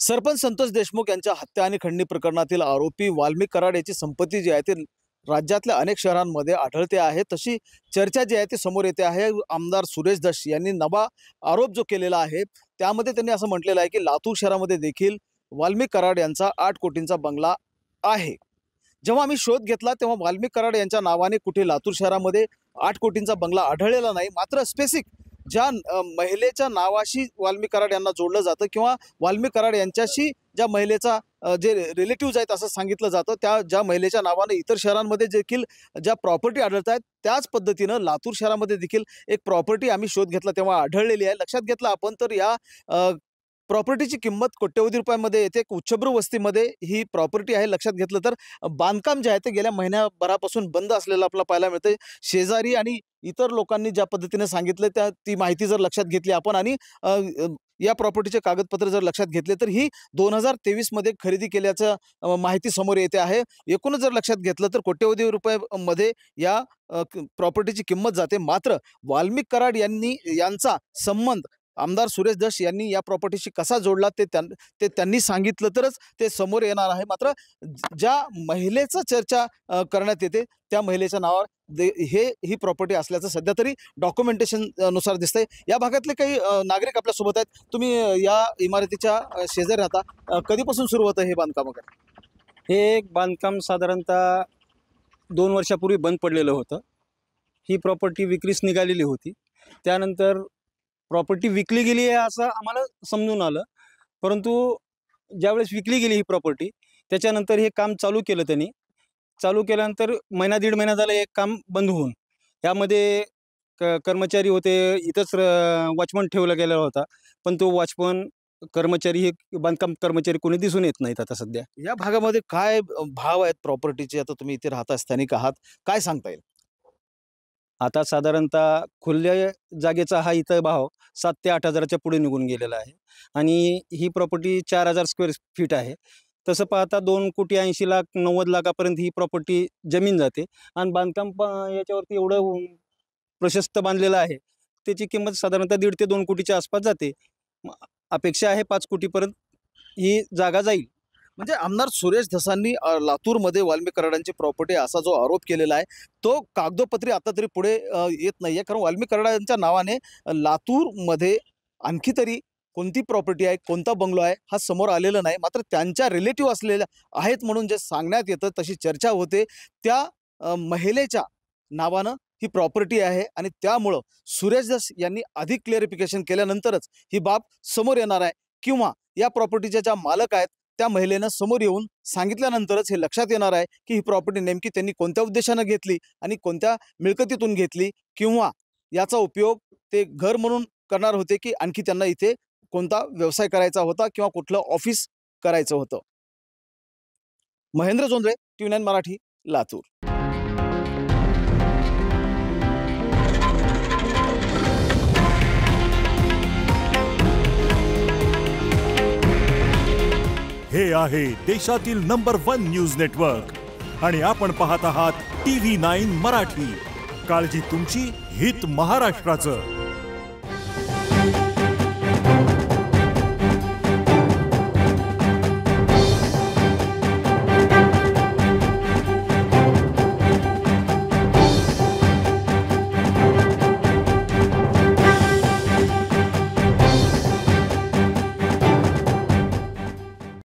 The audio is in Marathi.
सरपंच संतोष देशमुख यांच्या हत्या आणि खंडणी प्रकरणातील आरोपी वाल्मिक कराड याची संपत्ती जी आहे ती राज्यातल्या अनेक शहरांमध्ये आढळते आहे। तशी चर्चा जी आहे ती समोर येते आहे। आमदार सुरेश धस यांनी नवा आरोप जो केलेला आहे त्यामध्ये त्यांनी असं म्हटलेलं आहे की लातूर शहरामध्ये देखील वाल्मिक कराड यांचा 8 कोटींचा बंगला आहे। जेव्हा आम्ही शोध घेतला तेव्हा वाल्मिक कराड यांच्या नावाने कुठे लातूर शहरामध्ये 8 कोटींचा बंगला आढळलेला नाही। मात्र स्पेसिफिक ज्या महिलेच्या नावाशी वाल्मिक कराड यांना जोडलं जातं किंवा वाल्मिक कराड यांच्याशी ज्या महिलेचा जे रिलेटिव्ह आहेत असं सांगितलं जातं, त्या ज्या महिलेच्या नावाने इतर शहरांमध्ये देखील ज्या प्रॉपर्टी आढळत आहेत त्याच पद्धतीनं लातूर शहरामध्ये देखील एक प्रॉपर्टी आम्ही शोध घेतला तेव्हा आढळलेली आहे। लक्षात घेतलं आपण तर या प्रॉपर्टीची किंमत कोट्यवधी रुपयांमध्ये येते। उच्चभ्रू वस्तीमध्ये ही प्रॉपर्टी आहे। लक्षात घेतलं तर बांधकाम जे आहे ते गेल्या महिन्याभरापासून बंद असलेलं आपल्याला पाहायला मिळतं। शेजारी आणि इतर लोकांनी ज्या पद्धतीने सांगितलं ती माहिती जर लक्षात घेतली आपण आणि या प्रॉपर्टीचे कागदपत्र जर लक्षात घेतले तर ही 2023 मध्ये खरेदी केल्याचं माहिती समोर येते आहे। एकूणच जर लक्षात घेतलं तर कोट्यवधी रुपयामध्ये या प्रॉपर्टीची किंमत जाते। मात्र वाल्मिक कराड यांचा संबंध आमदार सुरेश धस यांनी या प्रॉपर्टीशी कसा जोडला ते त्यांनी सांगितलं तरच ते समोर येणार आहे। मात्र ज्या महिलेचा चर्चा करण्यात येते त्या महिलेच्या नावावर ही प्रॉपर्टी असल्याचं सध्या तरी डॉक्युमेंटेशन नुसार दिसतंय। या भागातले काही नागरिक आपल्या सोबत आहेत। तुम्ही या इमारतीच्या शेजारी राहता, कधीपासून सुरू होतं हे बांधकाम वगैरे? हे बांधकाम साधारणतः 2 वर्षापूर्वी बंद पडलेलं होतं। ही प्रॉपर्टी विक्रीस निघालेली होती। त्यानंतर प्रॉपर्टी विकली गेली आहे असं आम्हाला समजून आलं, परंतु ज्यावेळेस विकली गेली ही प्रॉपर्टी त्याच्यानंतर हे काम चालू केलं त्यांनी। चालू केल्यानंतर महिना दीड महिना झाला एक काम बंद होऊन त्यामध्ये कर्मचारी होते, इथंच वॉचमन ठेवला गेलेला होता, पण तो वॉचमन कर्मचारी हे बांधकाम कर्मचारी कोणी दिसून येत नाहीत आता सध्या। या भागामध्ये काय भाव आहेत प्रॉपर्टीचे? आता तुम्ही इथे राहता, स्थानिक आहात, काय सांगता येईल? आता साधारणतः खुल्या जागेचा हा इथं भाव 7 ते 8 हजाराच्या पुढे निघून गेलेला आहे आणि ही प्रॉपर्टी 4000 स्क्वेअर फीट आहे। तसं पाहता 2,80,00,000 90 लाखापर्यंत ही प्रॉपर्टी जमीन जाते आणि बांधकाम याच्यावरती एवढं प्रशस्त बांधलेलं आहे त्याची किंमत साधारणतः 1.5 ते 2 कोटीच्या आसपास जाते। अपेक्षा आहे 5 कोटीपर्यंत ही जागा जाईल। म्हणजे आमदार सुरेश धसांनी लातूरमध्ये वाल्मिक कराडांची प्रॉपर्टी असा जो आरोप केलेला आहे तो कागदोपत्री आता तरी पुढे येत नाहीये, कारण वाल्मिक कराडांच्या नावाने लातूरमध्ये आणखी तरी कोणती प्रॉपर्टी आहे, कोणता बंगलो आहे हा समोर आलेला नाही। मात्र त्यांच्या रिलेटिव्ह असलेल्या आहेत म्हणून जे सांगण्यात येतं, तशी चर्चा होते, त्या महिलेच्या नावानं ही प्रॉपर्टी आहे आणि त्यामुळं सुरेश धस यांनी अधिक क्लिअरिफिकेशन केल्यानंतरच ही बाब समोर येणार आहे किंवा या प्रॉपर्टीच्या ज्या मालक आहेत त्या महिलेनं समोर येऊन सांगितल्यानंतरच हे लक्षात येणार आहे की ही प्रॉपर्टी नेमकी त्यांनी कोणत्या उद्देशानं घेतली आणि कोणत्या मिळकतीतून घेतली, किंवा याचा उपयोग ते घर म्हणून करणार होते की आणखी त्यांना इथे कोणता व्यवसाय करायचा होता किंवा कुठलं ऑफिस करायचं होतं। महेंद्र जोंधळे, TV9 मराठी, लातूर। हे आहे देशातील नंबर 1 न्यूज नेटवर्क आणि आपण पाहत आहात TV9 मराठी। काळजी तुमची, हित महाराष्ट्राचं।